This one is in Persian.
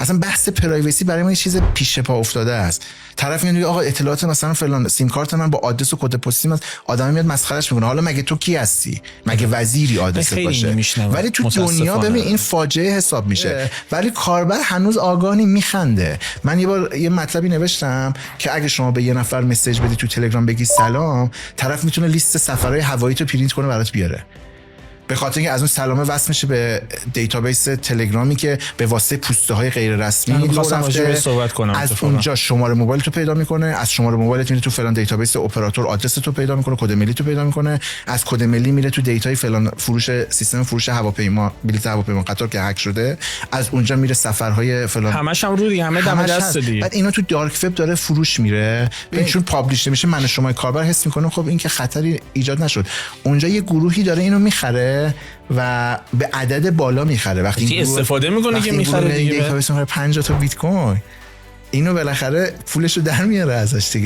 اصلا بحث پرایوسی برای ما یه چیز پیش پا افتاده است. طرف میگه آقا اطلاعات مثلا فلان سیم کارت من با آدرس و کد پستی من، آدم میاد مسخرهش میکنه. حالا مگه تو کی هستی؟ مگه وزیری آدرست باشه؟ ولی تو دنیا ببین این فاجعه حساب میشه، ولی کاربر هنوز آگاهی میخنده. من یه بار یه مطلبی نوشتم که اگه شما به یه نفر مسیج بدی تو تلگرام بگی سلام، طرف میتونه لیست سفرهای هوایی تو پرینت کنه برات بیاره، به خاطر اینکه از اون سلامه وصل میشه به دیتابیس تلگرامی که به واسطه پوسته های غیر رسمی از اونجا شماره موبایل تو پیدا میکنه، از شماره موبایلت میره تو فلان دیتابیس اپراتور آدرس تو پیدا میکنه، کد ملی تو پیدا میکنه، از کد ملی میره تو دیتای فلان فروش سیستم فروش هواپیما، بلیط هواپیما قطار که هک شده، از اونجا میره سفرهای فلان، همش هم رو دیگه، همه دم دست دیگه. بعد اینا تو دارک وب داره فروش میره، چون پابلیش نمیشه، من شما کاربر حس میکنم خب این که خطری ایجاد نشد. اونجا یه گروهی داره اینو میخره و به عدد بالا میخره. وقتی استفاده میکنه که میخره دیگه، دیتابیس 50 تا بیت کوین، اینو بالاخره پولشو در میاره ازش دیگه.